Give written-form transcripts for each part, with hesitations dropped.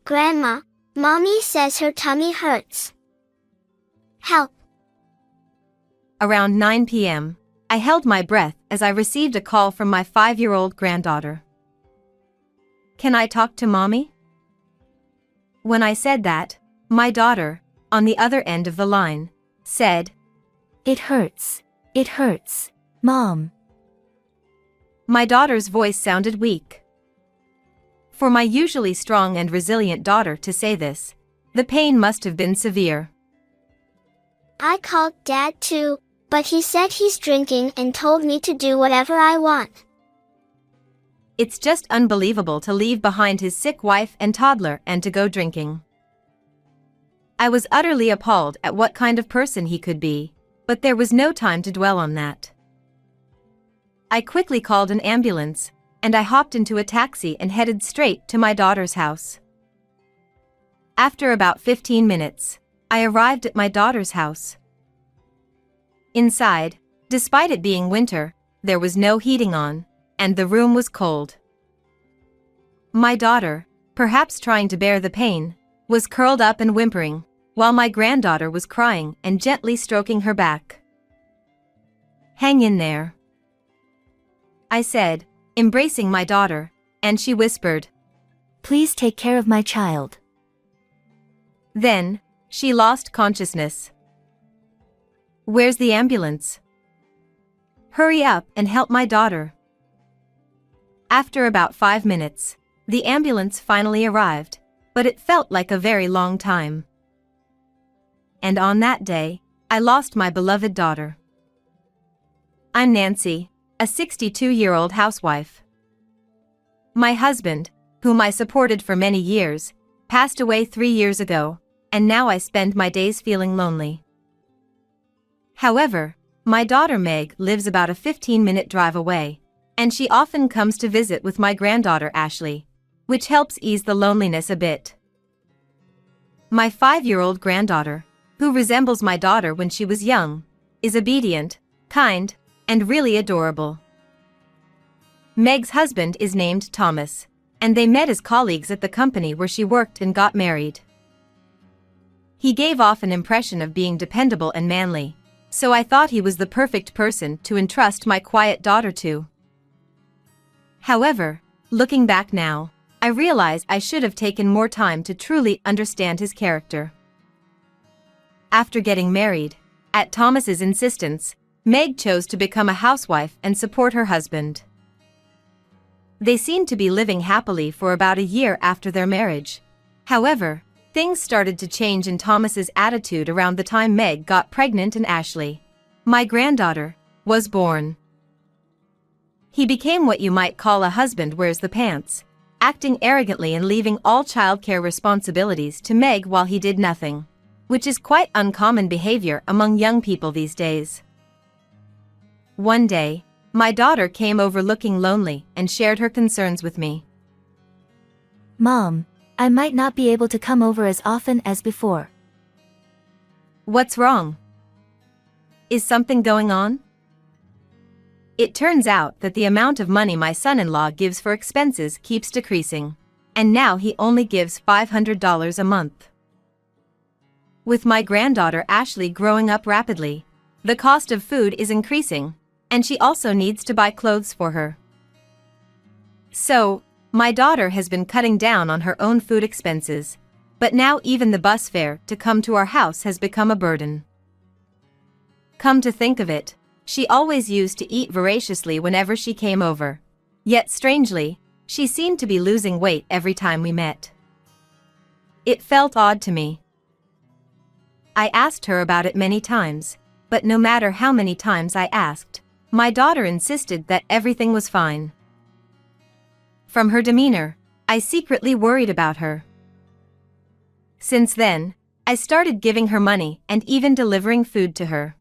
Grandma, Mommy says her tummy hurts. Help. Around 9 p.m., I held my breath as I received a call from my 5-year-old granddaughter. "Can I talk to Mommy?" When I said that, my daughter, on the other end of the line, said, "It hurts. It hurts, Mom." My daughter's voice sounded weak. For my usually strong and resilient daughter to say this, the pain must have been severe. I called Dad too, but he said he's drinking and told me to do whatever I want. It's just unbelievable to leave behind his sick wife and toddler and to go drinking. I was utterly appalled at what kind of person he could be, but there was no time to dwell on that. I quickly called an ambulance, and I hopped into a taxi and headed straight to my daughter's house. After about 15 minutes, I arrived at my daughter's house. Inside, despite it being winter, there was no heating on, and the room was cold. My daughter, perhaps trying to bear the pain, was curled up and whimpering, while my granddaughter was crying and gently stroking her back. "Hang in there," I said, embracing my daughter, and she whispered, "Please take care of my child." Then, she lost consciousness. "Where's the ambulance? Hurry up and help my daughter." After about 5 minutes, the ambulance finally arrived, but it felt like a very long time. And on that day, I lost my beloved daughter. I'm Nancy, a 62-year-old housewife. My husband, whom I supported for many years, passed away 3 years ago, and now I spend my days feeling lonely. However, my daughter Meg lives about a 15-minute drive away, and she often comes to visit with my granddaughter Ashley, which helps ease the loneliness a bit. My 5-year-old granddaughter, who resembles my daughter when she was young, is obedient, kind, and really adorable. Meg's husband is named Thomas, and they met as colleagues at the company where she worked and got married. He gave off an impression of being dependable and manly, so I thought he was the perfect person to entrust my quiet daughter to. However, looking back now, I realize I should have taken more time to truly understand his character. After getting married, at Thomas's insistence, Meg chose to become a housewife and support her husband. They seemed to be living happily for about a year after their marriage. However, things started to change in Thomas's attitude around the time Meg got pregnant and Ashley, my granddaughter, was born. He became what you might call a husband wears the pants, acting arrogantly and leaving all childcare responsibilities to Meg while he did nothing, which is quite uncommon behavior among young people these days. One day, my daughter came over looking lonely and shared her concerns with me. "Mom, I might not be able to come over as often as before." "What's wrong? Is something going on?" It turns out that the amount of money my son-in-law gives for expenses keeps decreasing, and now he only gives $500 a month. With my granddaughter Ashley growing up rapidly, the cost of food is increasing, and she also needs to buy clothes for her. So, my daughter has been cutting down on her own food expenses, but now even the bus fare to come to our house has become a burden. Come to think of it, she always used to eat voraciously whenever she came over. Yet strangely, she seemed to be losing weight every time we met. It felt odd to me. I asked her about it many times, but no matter how many times I asked, my daughter insisted that everything was fine. From her demeanor, I secretly worried about her. Since then, I started giving her money and even delivering food to her.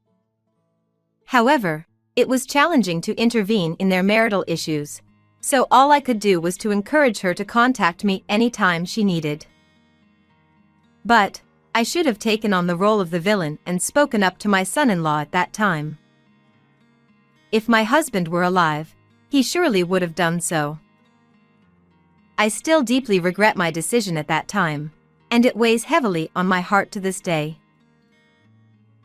However, it was challenging to intervene in their marital issues, so all I could do was to encourage her to contact me anytime she needed. But, I should have taken on the role of the villain and spoken up to my son-in-law at that time. If my husband were alive, he surely would have done so. I still deeply regret my decision at that time, and it weighs heavily on my heart to this day.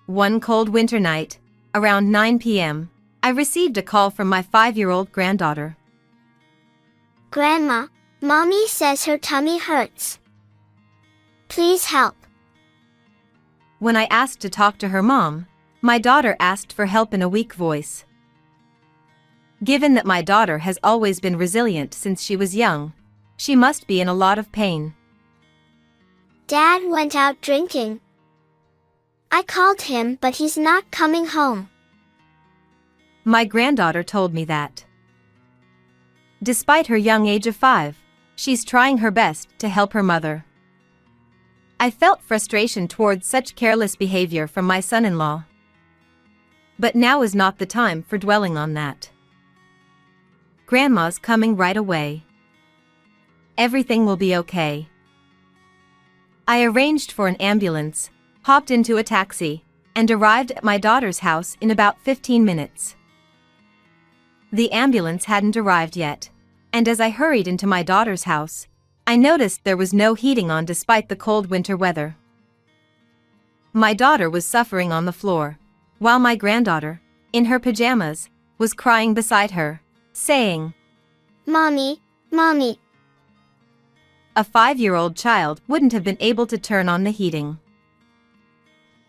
One cold winter night, around 9 p.m., I received a call from my 5-year-old granddaughter. Grandma, Mommy says her tummy hurts. Please help. When I asked to talk to her mom, my daughter asked for help in a weak voice. Given that my daughter has always been resilient since she was young, she must be in a lot of pain. Dad went out drinking. I called him, but he's not coming home. My granddaughter told me that. Despite her young age of 5, she's trying her best to help her mother. I felt frustration towards such careless behavior from my son-in-law. But now is not the time for dwelling on that. Grandma's coming right away. Everything will be okay. I arranged for an ambulance, hopped into a taxi, and arrived at my daughter's house in about 15 minutes. The ambulance hadn't arrived yet, and as I hurried into my daughter's house, I noticed there was no heating on despite the cold winter weather. My daughter was suffering on the floor, while my granddaughter, in her pajamas, was crying beside her, saying, Mommy, Mommy. A 5-year-old child wouldn't have been able to turn on the heating.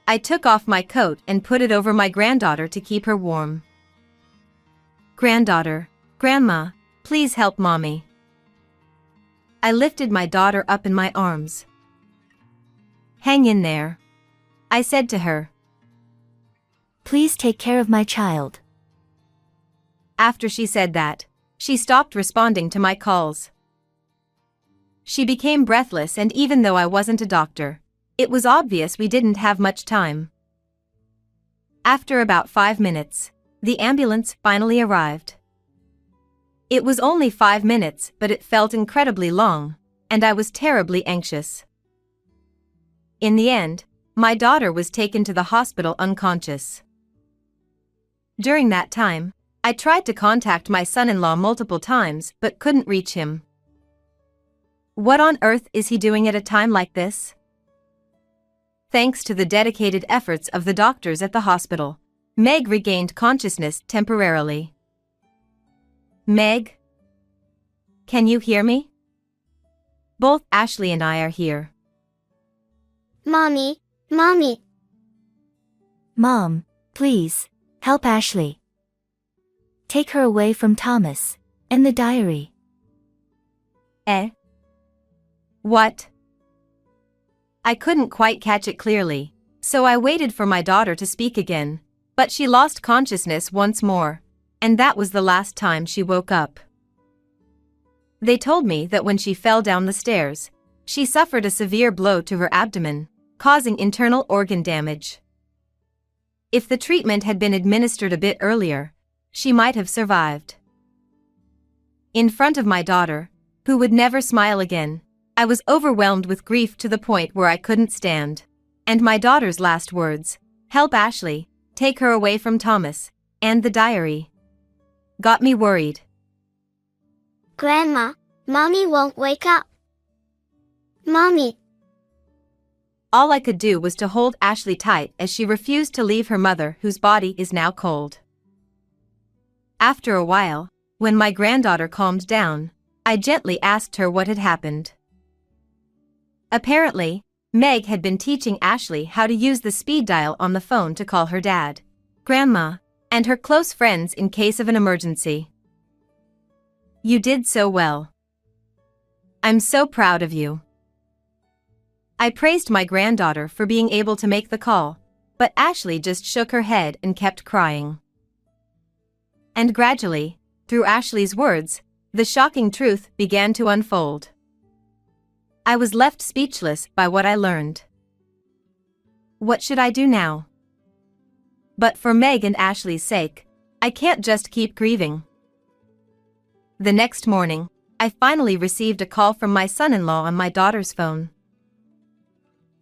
I took off my coat and put it over my granddaughter to keep her warm. Granddaughter, Grandma, please help Mommy. I lifted my daughter up in my arms. Hang in there, I said to her. Please take care of my child. After she said that, she stopped responding to my calls. She became breathless, and even though I wasn't a doctor, it was obvious we didn't have much time. After about 5 minutes, the ambulance finally arrived. It was only 5 minutes, but it felt incredibly long, and I was terribly anxious. In the end, my daughter was taken to the hospital unconscious. During that time, I tried to contact my son-in-law multiple times but couldn't reach him. What on earth is he doing at a time like this? Thanks to the dedicated efforts of the doctors at the hospital, Meg regained consciousness temporarily. Meg? Can you hear me? Both Ashley and I are here. Mommy, Mommy. Mom, please, help Ashley. Take her away from Thomas and the diary. Eh? What? I couldn't quite catch it clearly, so I waited for my daughter to speak again, but she lost consciousness once more, and that was the last time she woke up. They told me that when she fell down the stairs, she suffered a severe blow to her abdomen, causing internal organ damage. If the treatment had been administered a bit earlier, she might have survived. In front of my daughter, who would never smile again, I was overwhelmed with grief to the point where I couldn't stand. And my daughter's last words, "Help Ashley, take her away from Thomas," and the diary, got me worried. Grandma, Mommy won't wake up. Mommy. All I could do was to hold Ashley tight as she refused to leave her mother, whose body is now cold. After a while, when my granddaughter calmed down, I gently asked her what had happened. Apparently, Meg had been teaching Ashley how to use the speed dial on the phone to call her dad, Grandma, and her close friends in case of an emergency. You did so well. I'm so proud of you. I praised my granddaughter for being able to make the call, but Ashley just shook her head and kept crying. And gradually, through Ashley's words, the shocking truth began to unfold. I was left speechless by what I learned. What should I do now? But for Meg and Ashley's sake, I can't just keep grieving. The next morning, I finally received a call from my son-in-law on my daughter's phone.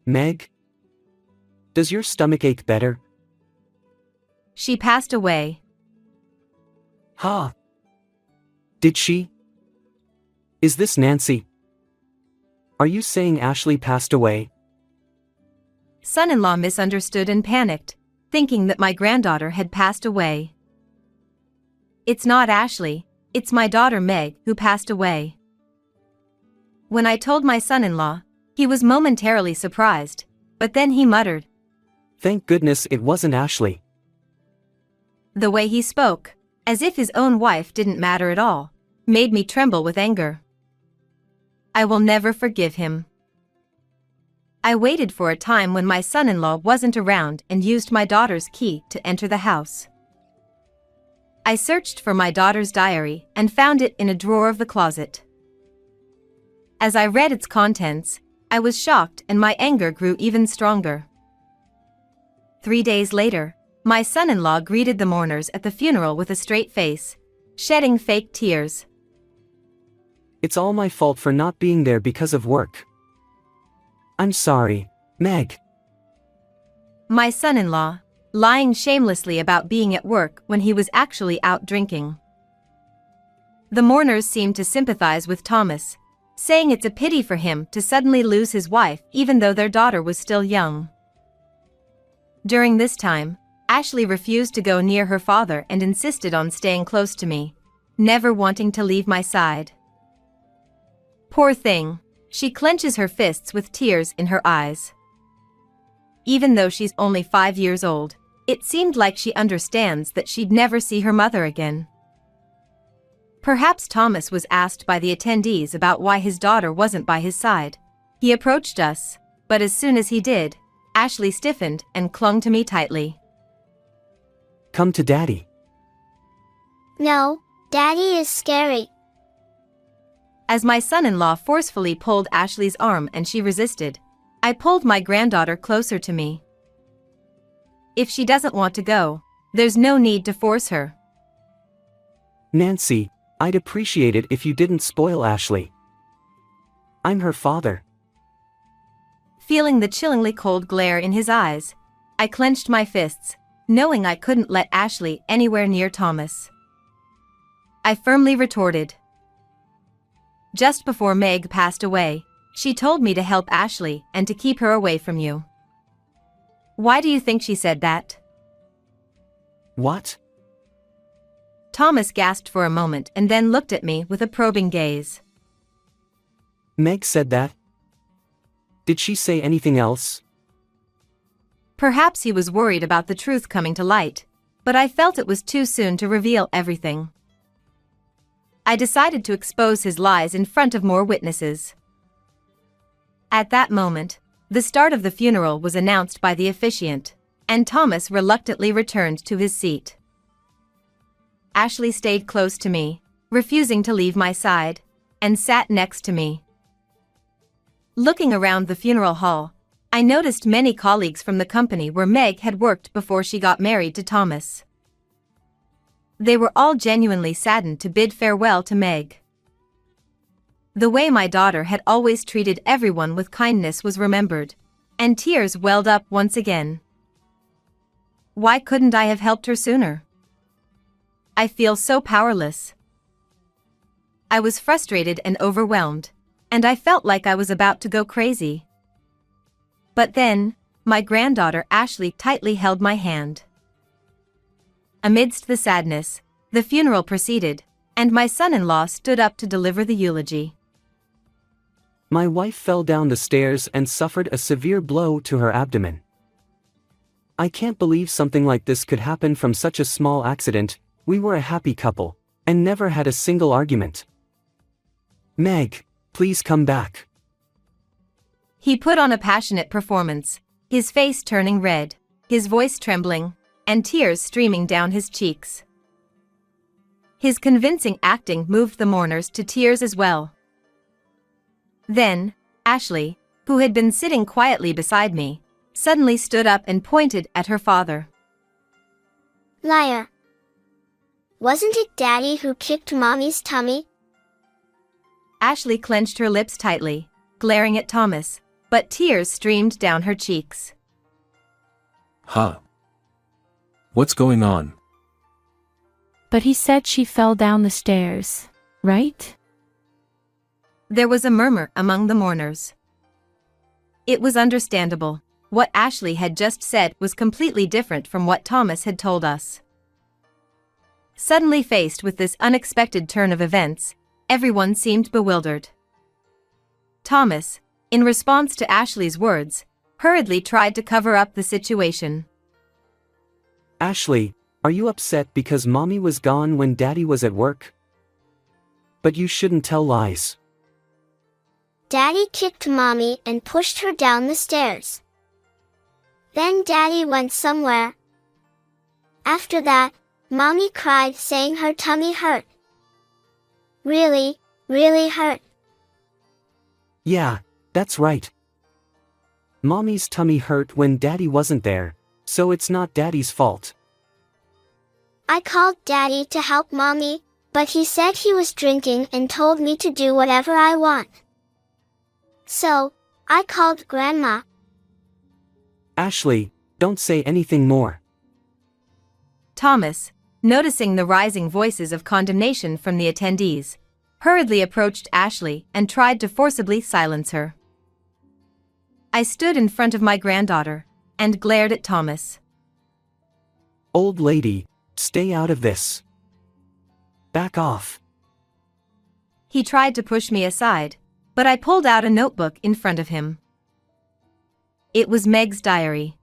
Meg? Does your stomach ache better? She passed away. Huh? Did she? Is this Nancy? Are you saying Ashley passed away? Son-in-law misunderstood and panicked, thinking that my granddaughter had passed away. It's not Ashley, it's my daughter Meg who passed away. When I told my son-in-law, he was momentarily surprised, but then he muttered. Thank goodness it wasn't Ashley. The way he spoke, as if his own wife didn't matter at all, made me tremble with anger. I will never forgive him. I waited for a time when my son-in-law wasn't around and used my daughter's key to enter the house. I searched for my daughter's diary and found it in a drawer of the closet. As I read its contents, I was shocked and my anger grew even stronger. 3 days later, my son-in-law greeted the mourners at the funeral with a straight face, shedding fake tears. It's all my fault for not being there because of work. I'm sorry, Meg. My son-in-law, lying shamelessly about being at work when he was actually out drinking. The mourners seemed to sympathize with Thomas, saying it's a pity for him to suddenly lose his wife even though their daughter was still young. During this time, Ashley refused to go near her father and insisted on staying close to me, never wanting to leave my side. Poor thing, she clenches her fists with tears in her eyes. Even though she's only 5 years old, it seemed like she understands that she'd never see her mother again. Perhaps Thomas was asked by the attendees about why his daughter wasn't by his side. He approached us, but as soon as he did, Ashley stiffened and clung to me tightly. Come to Daddy. No, Daddy is scary. As my son-in-law forcefully pulled Ashley's arm and she resisted, I pulled my granddaughter closer to me. If she doesn't want to go, there's no need to force her. Nancy, I'd appreciate it if you didn't spoil Ashley. I'm her father. Feeling the chillingly cold glare in his eyes, I clenched my fists, knowing I couldn't let Ashley anywhere near Thomas. I firmly retorted. Just before Meg passed away, she told me to help Ashley and to keep her away from you. Why do you think she said that? What? Thomas gasped for a moment and then looked at me with a probing gaze. Meg said that? Did she say anything else? Perhaps he was worried about the truth coming to light, but I felt it was too soon to reveal everything. I decided to expose his lies in front of more witnesses. At that moment, the start of the funeral was announced by the officiant, and Thomas reluctantly returned to his seat. Ashley stayed close to me, refusing to leave my side, and sat next to me. Looking around the funeral hall, I noticed many colleagues from the company where Meg had worked before she got married to Thomas. They were all genuinely saddened to bid farewell to Meg. The way my daughter had always treated everyone with kindness was remembered, and tears welled up once again. Why couldn't I have helped her sooner? I feel so powerless. I was frustrated and overwhelmed, and I felt like I was about to go crazy. But then, my granddaughter Ashley tightly held my hand. Amidst the sadness, the funeral proceeded, and my son-in-law stood up to deliver the eulogy. My wife fell down the stairs and suffered a severe blow to her abdomen. I can't believe something like this could happen from such a small accident. We were a happy couple, and never had a single argument. Meg, please come back. He put on a passionate performance, his face turning red, his voice trembling, and tears streaming down his cheeks. His convincing acting moved the mourners to tears as well. Then, Ashley, who had been sitting quietly beside me, suddenly stood up and pointed at her father. Liar. Wasn't it Daddy who kicked Mommy's tummy? Ashley clenched her lips tightly, glaring at Thomas, but tears streamed down her cheeks. Huh? What's going on? But he said she fell down the stairs, right? There was a murmur among the mourners. It was understandable. What Ashley had just said was completely different from what Thomas had told us. Suddenly faced with this unexpected turn of events, everyone seemed bewildered. Thomas, in response to Ashley's words, hurriedly tried to cover up the situation. Ashley, are you upset because Mommy was gone when Daddy was at work? But you shouldn't tell lies. Daddy kicked Mommy and pushed her down the stairs. Then Daddy went somewhere. After that, Mommy cried saying her tummy hurt. Really, really hurt. Yeah, that's right. Mommy's tummy hurt when Daddy wasn't there, so it's not Daddy's fault. I called Daddy to help Mommy, but he said he was drinking and told me to do whatever I want. So, I called Grandma. Ashley, don't say anything more. Thomas, noticing the rising voices of condemnation from the attendees, hurriedly approached Ashley and tried to forcibly silence her. I stood in front of my granddaughter and glared at Thomas. Old lady, stay out of this. Back off. He tried to push me aside, but I pulled out a notebook in front of him. It was Meg's diary.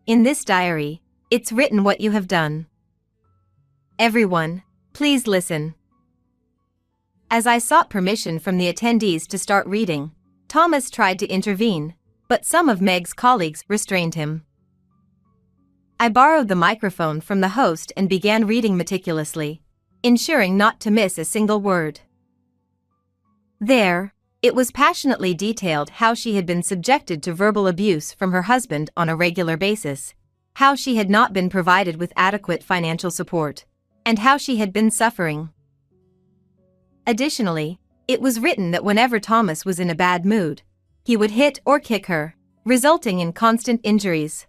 In this diary, it's written what you have done. Everyone, please listen. As I sought permission from the attendees to start reading, Thomas tried to intervene, but some of Meg's colleagues restrained him. I borrowed the microphone from the host and began reading meticulously, ensuring not to miss a single word. There, it was passionately detailed how she had been subjected to verbal abuse from her husband on a regular basis, how she had not been provided with adequate financial support, and how she had been suffering. Additionally, it was written that whenever Thomas was in a bad mood, he would hit or kick her, resulting in constant injuries.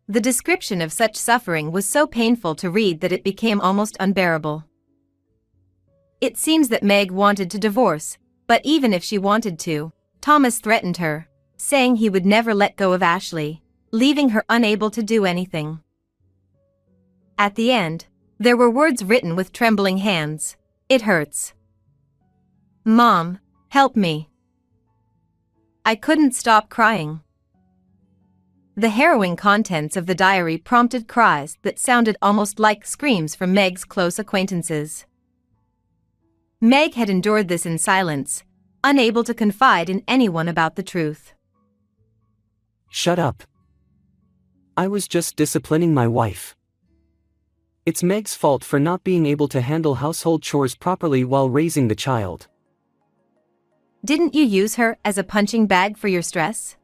The description of such suffering was so painful to read that it became almost unbearable. It seems that Meg wanted to divorce, but even if she wanted to, Thomas threatened her, saying he would never let go of Ashley, leaving her unable to do anything. At the end, there were words written with trembling hands. It hurts. Mom, help me. I couldn't stop crying. The harrowing contents of the diary prompted cries that sounded almost like screams from Meg's close acquaintances. Meg had endured this in silence, unable to confide in anyone about the truth. Shut up. I was just disciplining my wife. It's Meg's fault for not being able to handle household chores properly while raising the child. Didn't you use her as a punching bag for your stress?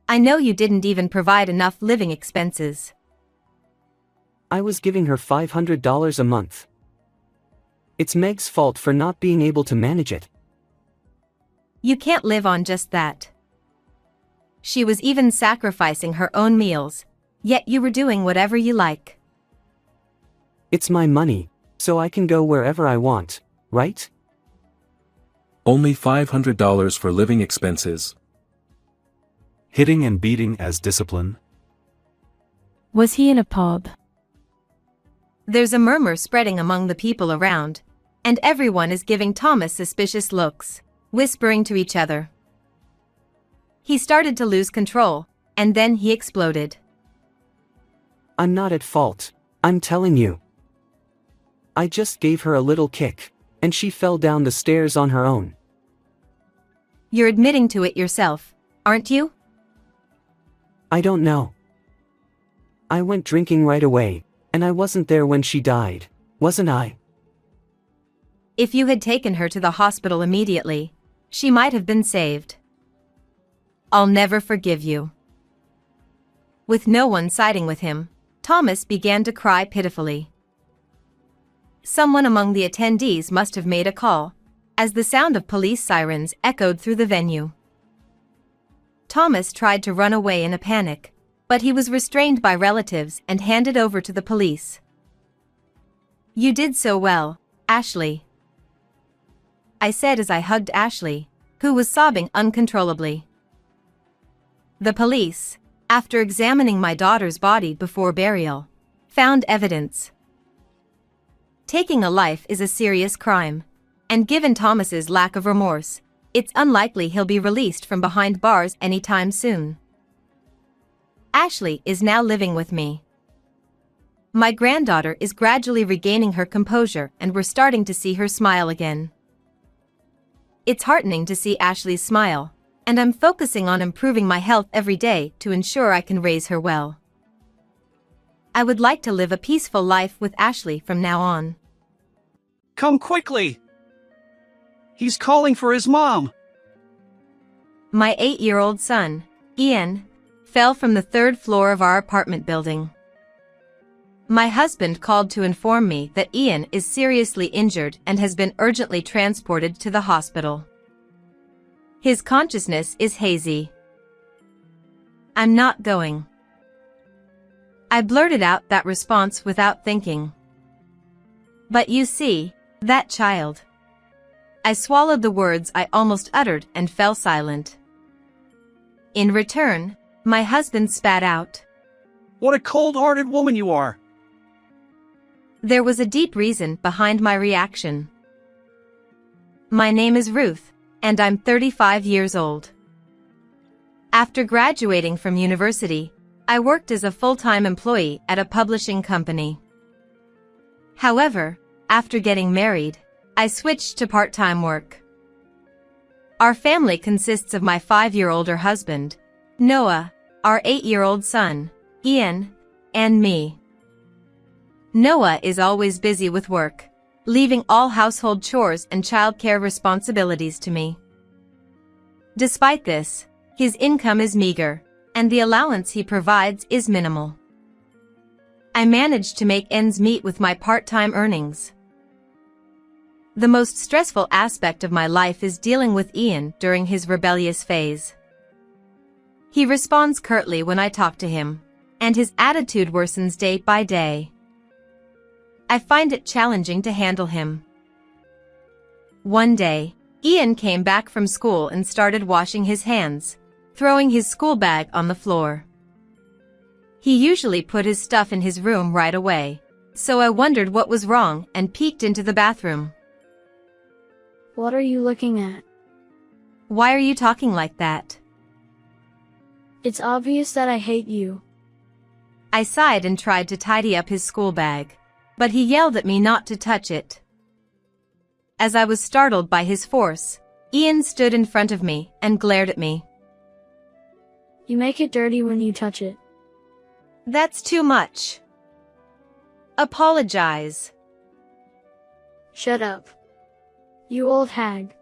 I know you didn't even provide enough living expenses. I was giving her $500 a month. It's Meg's fault for not being able to manage it. You can't live on just that. She was even sacrificing her own meals, yet you were doing whatever you like. It's my money, so I can go wherever I want, right? Only $500 for living expenses. Hitting and beating as discipline. Was he in a pub? There's a murmur spreading among the people around, and everyone is giving Thomas suspicious looks, whispering to each other. He started to lose control, and then he exploded. I'm not at fault, I'm telling you. I just gave her a little kick, and she fell down the stairs on her own. You're admitting to it yourself, aren't you? I don't know. I went drinking right away, and I wasn't there when she died, wasn't I? If you had taken her to the hospital immediately, she might have been saved. I'll never forgive you. With no one siding with him, Thomas began to cry pitifully. Someone among the attendees must have made a call, as the sound of police sirens echoed through the venue. Thomas tried to run away in a panic, but he was restrained by relatives and handed over to the police. You did so well, Ashley. I said as I hugged Ashley, who was sobbing uncontrollably. The police, after examining my daughter's body before burial, found evidence. Taking a life is a serious crime, and given Thomas's lack of remorse, it's unlikely he'll be released from behind bars anytime soon. Ashley is now living with me. My granddaughter is gradually regaining her composure and we're starting to see her smile again. It's heartening to see Ashley's smile, and I'm focusing on improving my health every day to ensure I can raise her well. I would like to live a peaceful life with Ashley from now on. Come quickly! He's calling for his mom! My 8-year-old son, Ian, fell from the 3rd floor of our apartment building. My husband called to inform me that Ian is seriously injured and has been urgently transported to the hospital. His consciousness is hazy. I'm not going. I blurted out that response without thinking. But you see, that child. I swallowed the words I almost uttered and fell silent. In return, my husband spat out. What a cold-hearted woman you are! There was a deep reason behind my reaction. My name is Ruth, and I'm 35 years old. After graduating from university, I worked as a full-time employee at a publishing company. However, after getting married, I switched to part-time work. Our family consists of my 5-year-older husband, Noah, our 8-year-old son, Ian, and me. Noah is always busy with work, leaving all household chores and childcare responsibilities to me. Despite this, his income is meager, and the allowance he provides is minimal. I manage to make ends meet with my part-time earnings. The most stressful aspect of my life is dealing with Ian during his rebellious phase. He responds curtly when I talk to him, and his attitude worsens day by day. I find it challenging to handle him. One day, Ian came back from school and started washing his hands, throwing his school bag on the floor. He usually put his stuff in his room right away, so I wondered what was wrong and peeked into the bathroom. What are you looking at? Why are you talking like that? It's obvious that I hate you. I sighed and tried to tidy up his school bag, but he yelled at me not to touch it. As I was startled by his force, Ian stood in front of me and glared at me. You make it dirty when you touch it. That's too much. Apologize. Shut up. You old hag.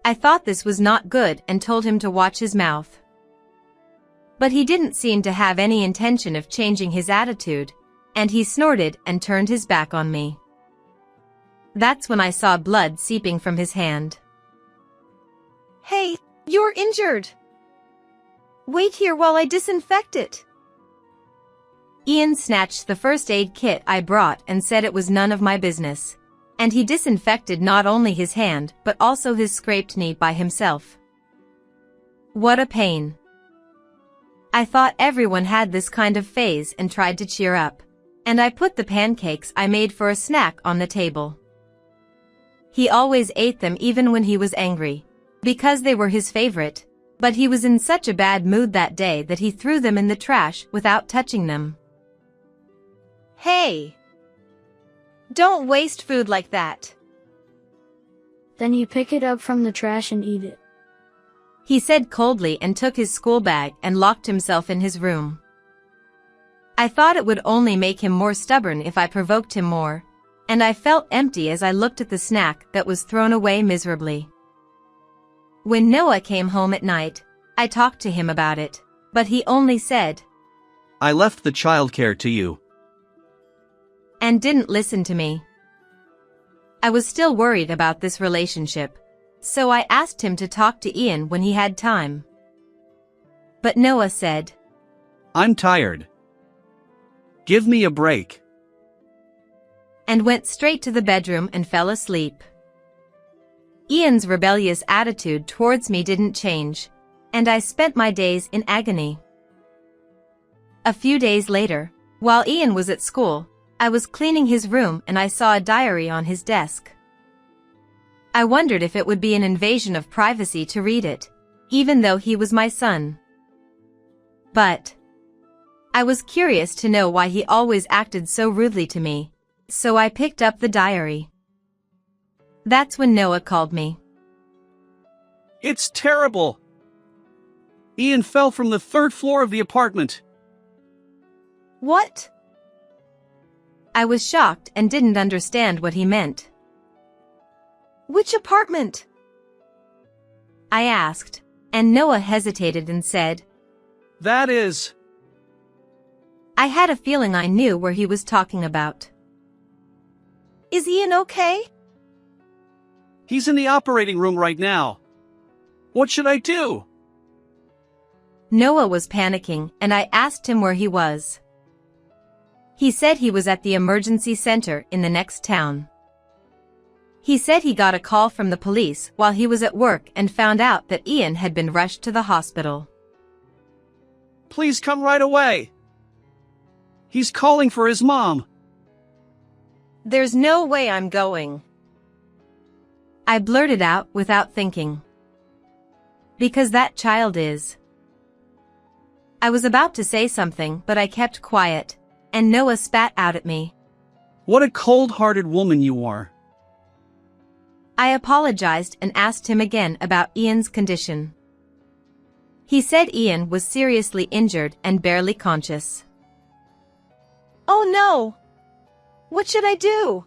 I thought this was not good and told him to watch his mouth. But he didn't seem to have any intention of changing his attitude, and he snorted and turned his back on me. That's when I saw blood seeping from his hand. Hey, you're injured. Wait here while I disinfect it. Ian snatched the first aid kit I brought and said it was none of my business, and he disinfected not only his hand but also his scraped knee by himself. What a pain. I thought everyone had this kind of phase and tried to cheer up, and I put the pancakes I made for a snack on the table. He always ate them even when he was angry, because they were his favorite, but he was in such a bad mood that day that he threw them in the trash without touching them. Hey! Don't waste food like that. Then you pick it up from the trash and eat it. He said coldly and took his school bag and locked himself in his room. I thought it would only make him more stubborn if I provoked him more, and I felt empty as I looked at the snack that was thrown away miserably. When Noah came home at night, I talked to him about it, but he only said, I left the childcare to you. And didn't listen to me. I was still worried about this relationship, so I asked him to talk to Ian when he had time. But Noah said, I'm tired. Give me a break. And went straight to the bedroom and fell asleep. Ian's rebellious attitude towards me didn't change, and I spent my days in agony. A few days later, while Ian was at school, I was cleaning his room and I saw a diary on his desk. I wondered if it would be an invasion of privacy to read it, even though he was my son. But I was curious to know why he always acted so rudely to me, so I picked up the diary. That's when Noah called me. It's terrible. Ian fell from the 3rd floor of the apartment. What? I was shocked and didn't understand what he meant. Which apartment? I asked, and Noah hesitated and said, That is. I had a feeling I knew where he was talking about. Is Ian okay? He's in the operating room right now. What should I do? Noah was panicking, and I asked him where he was. He said he was at the emergency center in the next town. He said he got a call from the police while he was at work and found out that Ian had been rushed to the hospital. Please come right away. He's calling for his mom. There's no way I'm going. I blurted out without thinking. Because that child is. I was about to say something, but I kept quiet, and Noah spat out at me. What a cold-hearted woman you are. I apologized and asked him again about Ian's condition. He said Ian was seriously injured and barely conscious. Oh no! What should I do?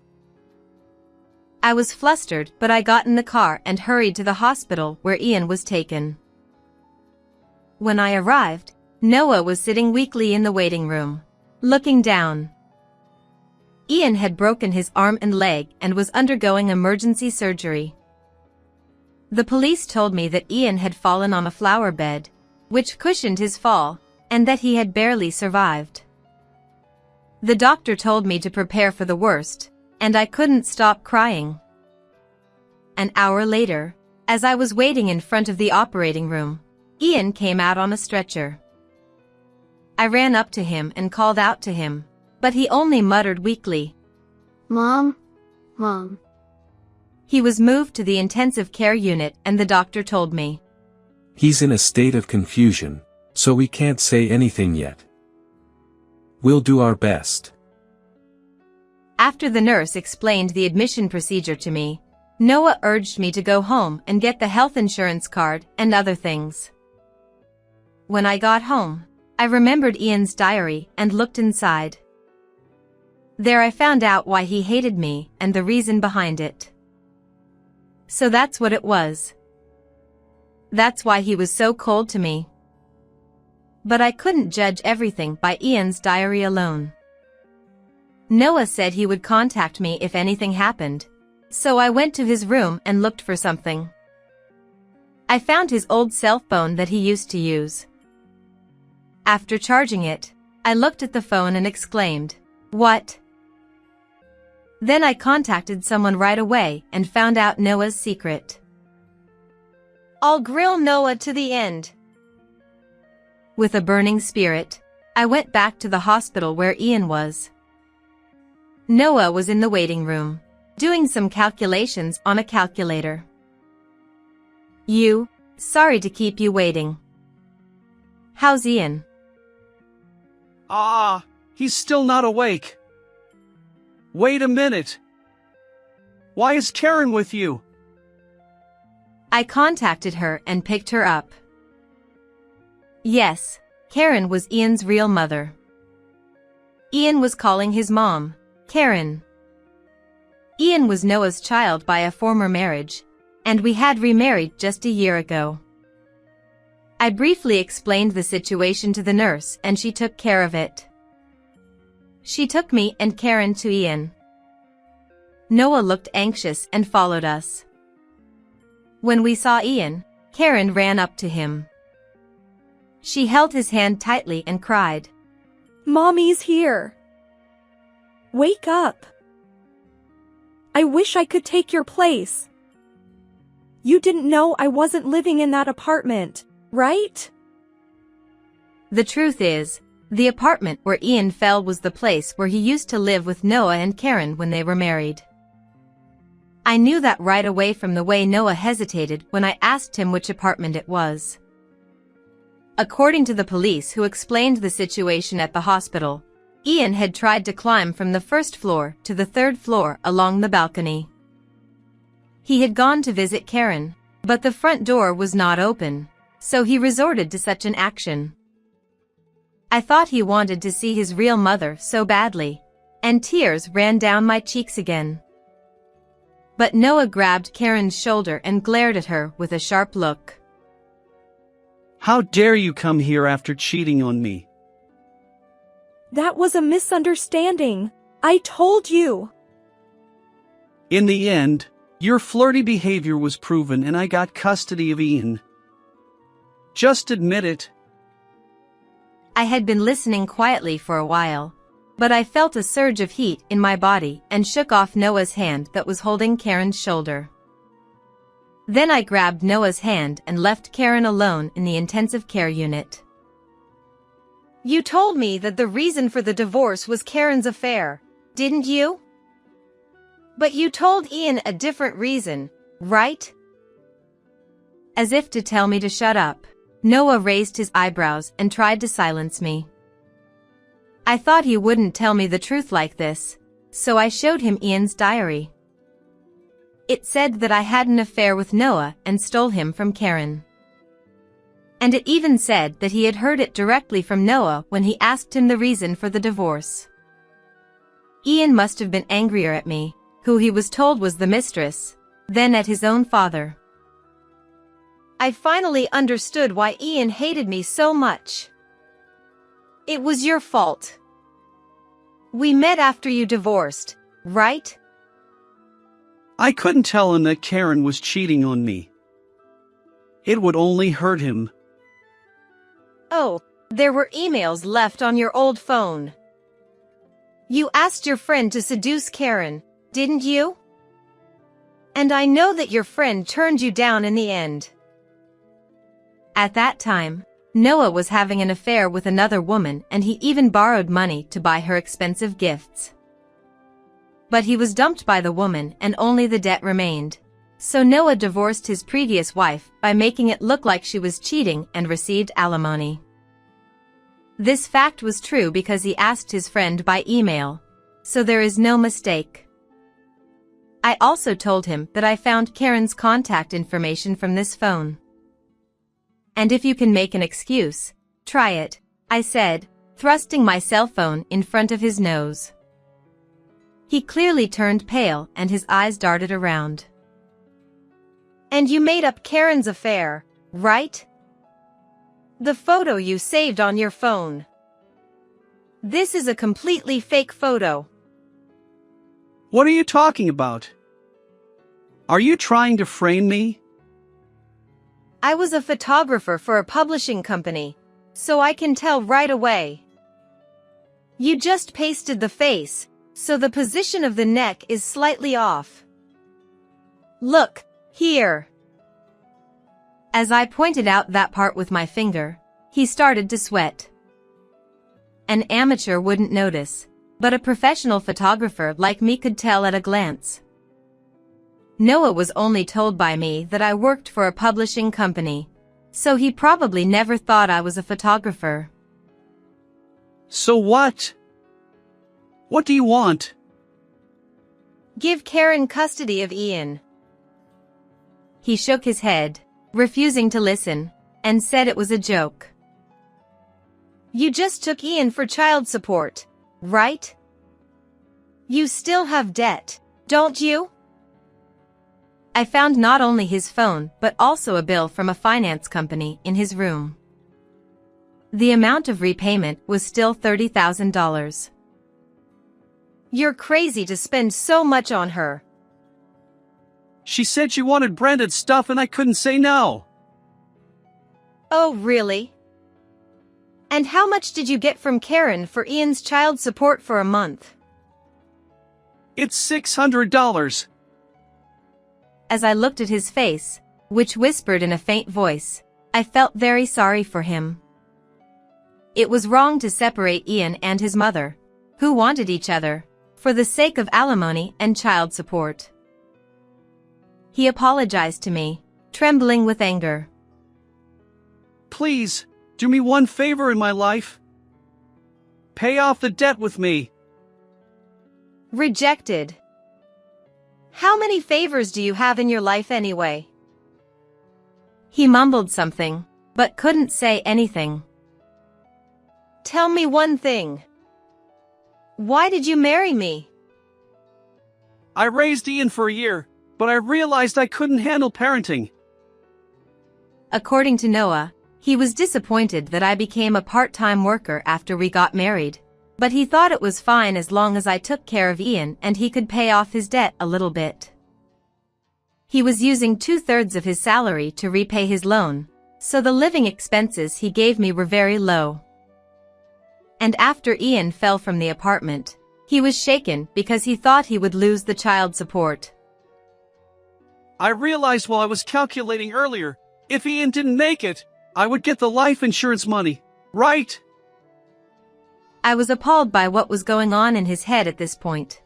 I was flustered, but I got in the car and hurried to the hospital where Ian was taken. When I arrived, Noah was sitting weakly in the waiting room, looking down. Ian had broken his arm and leg and was undergoing emergency surgery. The police told me that Ian had fallen on a flower bed, which cushioned his fall, and that he had barely survived. The doctor told me to prepare for the worst, and I couldn't stop crying. An hour later, as I was waiting in front of the operating room, Ian came out on a stretcher. I ran up to him and called out to him, but he only muttered weakly, Mom? Mom. He was moved to the intensive care unit and the doctor told me. He's in a state of confusion, so we can't say anything yet. We'll do our best. After the nurse explained the admission procedure to me, Noah urged me to go home and get the health insurance card and other things. When I got home, I remembered Ian's diary and looked inside. There I found out why he hated me and the reason behind it. So that's what it was. That's why he was so cold to me. But I couldn't judge everything by Ian's diary alone. Noah said he would contact me if anything happened, so I went to his room and looked for something. I found his old cell phone that he used to use. After charging it, I looked at the phone and exclaimed, "What?" Then I contacted someone right away and found out Noah's secret. I'll grill Noah to the end. With a burning spirit, I went back to the hospital where Ian was. Noah was in the waiting room, doing some calculations on a calculator. Sorry to keep you waiting. How's Ian? He's still not awake. Wait a minute. Why is Karen with you? I contacted her and picked her up. Yes, Karen was Ian's real mother. Ian was calling his mom, Karen. Ian was Noah's child by a former marriage, and we had remarried just a year ago. I briefly explained the situation to the nurse and she took care of it. She took me and Karen to Ian. Noah looked anxious and followed us. When we saw Ian, Karen ran up to him. She held his hand tightly and cried, "Mommy's here. Wake up. I wish I could take your place." You didn't know I wasn't living in that apartment, right? The truth is, the apartment where Ian fell was the place where he used to live with Noah and Karen when they were married. I knew that right away from the way Noah hesitated when I asked him which apartment it was. According to the police who explained the situation at the hospital, Ian had tried to climb from the first floor to the third floor along the balcony. He had gone to visit Karen, but the front door was not open, so he resorted to such an action. I thought he wanted to see his real mother so badly, and tears ran down my cheeks again. But Noah grabbed Karen's shoulder and glared at her with a sharp look. How dare you come here after cheating on me? That was a misunderstanding. I told you. In the end, your flirty behavior was proven and I got custody of Ian. Just admit it. I had been listening quietly for a while, but I felt a surge of heat in my body and shook off Noah's hand that was holding Karen's shoulder. Then I grabbed Noah's hand and left Karen alone in the intensive care unit. You told me that the reason for the divorce was Karen's affair, didn't you? But you told Ian a different reason, right? As if to tell me to shut up, Noah raised his eyebrows and tried to silence me. I thought he wouldn't tell me the truth like this, so I showed him Ian's diary. It said that I had an affair with Noah and stole him from Karen. And it even said that he had heard it directly from Noah when he asked him the reason for the divorce. Ian must have been angrier at me, who he was told was the mistress, than at his own father. I finally understood why Ian hated me so much. It was your fault. We met after you divorced, right? I couldn't tell him that Karen was cheating on me. It would only hurt him. Oh, there were emails left on your old phone. You asked your friend to seduce Karen, didn't you? And I know that your friend turned you down in the end. At that time, Noah was having an affair with another woman and he even borrowed money to buy her expensive gifts. But he was dumped by the woman and only the debt remained. So Noah divorced his previous wife by making it look like she was cheating and received alimony. This fact was true because he asked his friend by email, so there is no mistake. I also told him that I found Karen's contact information from this phone. And if you can make an excuse, try it, I said, thrusting my cell phone in front of his nose. He clearly turned pale and his eyes darted around. And you made up Karen's affair, right? The photo you saved on your phone. This is a completely fake photo. What are you talking about? Are you trying to frame me? I was a photographer for a publishing company, so I can tell right away. You just pasted the face, so the position of the neck is slightly off. Look, here. As I pointed out that part with my finger, he started to sweat. An amateur wouldn't notice, but a professional photographer like me could tell at a glance. Noah was only told by me that I worked for a publishing company, so he probably never thought I was a photographer. So what? What do you want? Give Karen custody of Ian. He shook his head, refusing to listen, and said it was a joke. You just took Ian for child support, right? You still have debt, don't you? I found not only his phone but also a bill from a finance company in his room. The amount of repayment was still $30,000. You're crazy to spend so much on her. She said she wanted branded stuff and I couldn't say no. Oh, really? And how much did you get from Karen for Ian's child support for a month? It's $600. As I looked at his face, which whispered in a faint voice, I felt very sorry for him. It was wrong to separate Ian and his mother, who wanted each other, for the sake of alimony and child support. He apologized to me, trembling with anger. Please, do me one favor in my life. Pay off the debt with me. Rejected. How many favors do you have in your life anyway? He mumbled something, but couldn't say anything. Tell me one thing. Why did you marry me? I raised Ian for a year, but I realized I couldn't handle parenting. According to Noah, he was disappointed that I became a part-time worker after we got married, but he thought it was fine as long as I took care of Ian and he could pay off his debt a little bit. He was using 2/3 of his salary to repay his loan, so the living expenses he gave me were very low. And after Ian fell from the apartment, he was shaken because he thought he would lose the child support. I realized while I was calculating earlier, if Ian didn't make it, I would get the life insurance money, right? I was appalled by what was going on in his head at this point.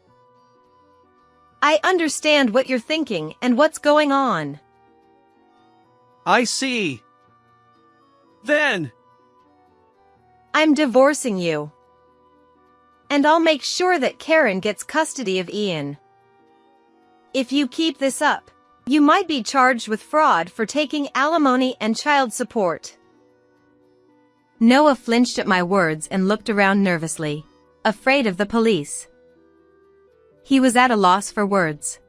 I understand what you're thinking and what's going on. I see. Then, I'm divorcing you. And I'll make sure that Karen gets custody of Ian. If you keep this up, you might be charged with fraud for taking alimony and child support. Noah flinched at my words and looked around nervously, afraid of the police. He was at a loss for words.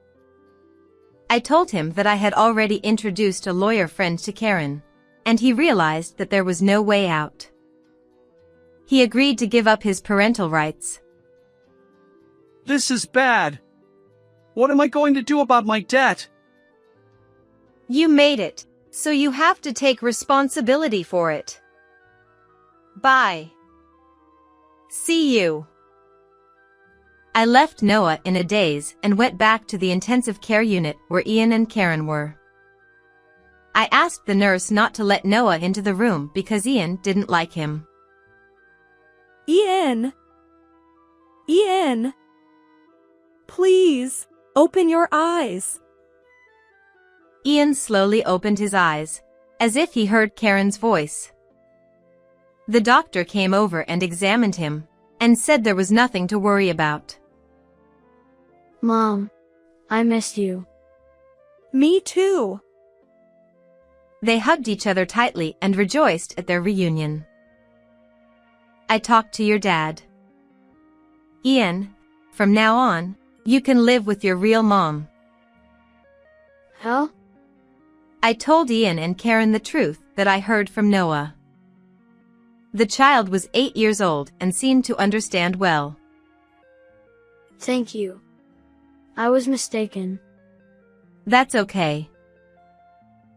I told him that I had already introduced a lawyer friend to Karen, and he realized that there was no way out. He agreed to give up his parental rights. this is bad. What am I going to do about my debt? You made it, so you have to take responsibility for it. Bye. See you. I left Noah in a daze and went back to the intensive care unit where Ian and Karen were. I asked the nurse not to let Noah into the room because Ian didn't like him. Ian! Ian! Please, open your eyes. Ian slowly opened his eyes, as if he heard Karen's voice. The doctor came over and examined him, and said there was nothing to worry about. Mom, I missed you. Me too. They hugged each other tightly and rejoiced at their reunion. I talked to your dad. Ian, from now on, you can live with your real mom. Hell? I told Ian and Karen the truth that I heard from Noah. The child was 8 years old and seemed to understand well. Thank you. I was mistaken. That's okay.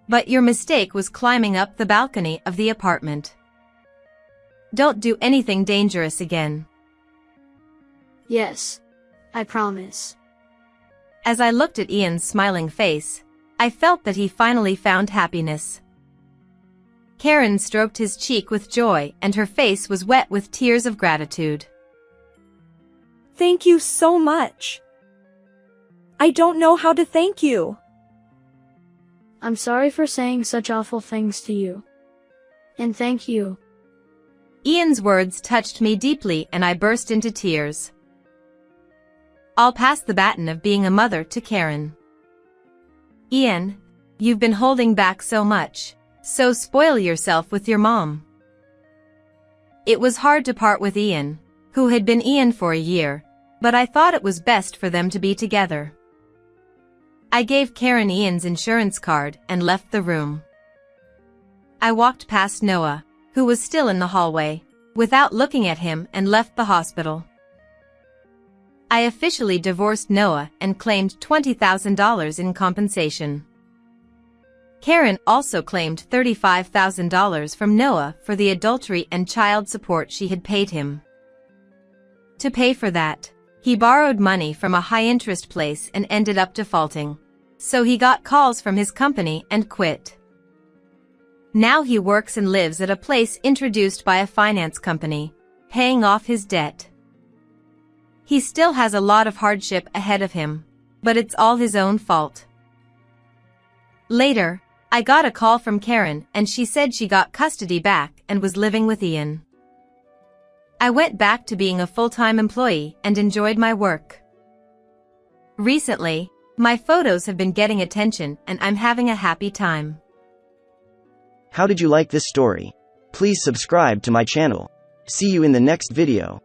But your mistake was climbing up the balcony of the apartment. Don't do anything dangerous again. Yes, I promise. As I looked at Ian's smiling face, I felt that he finally found happiness. Karen stroked his cheek with joy and her face was wet with tears of gratitude. Thank you so much. I don't know how to thank you. I'm sorry for saying such awful things to you. And thank you. Ian's words touched me deeply and I burst into tears. I'll pass the baton of being a mother to Karen. Ian, you've been holding back so much, so spoil yourself with your mom. It was hard to part with Ian, who had been Ian for a year, but I thought it was best for them to be together. I gave Karen Ian's insurance card and left the room. I walked past Noah, who was still in the hallway, without looking at him and left the hospital. I officially divorced Noah and claimed $20,000 in compensation. Karen also claimed $35,000 from Noah for the adultery and child support she had paid him. To pay for that, he borrowed money from a high-interest place and ended up defaulting. So he got calls from his company and quit. Now he works and lives at a place introduced by a finance company, paying off his debt. He still has a lot of hardship ahead of him, but it's all his own fault. Later, I got a call from Karen and she said she got custody back and was living with Ian. I went back to being a full-time employee and enjoyed my work. Recently, my photos have been getting attention and I'm having a happy time. How did you like this story? Please subscribe to my channel. See you in the next video.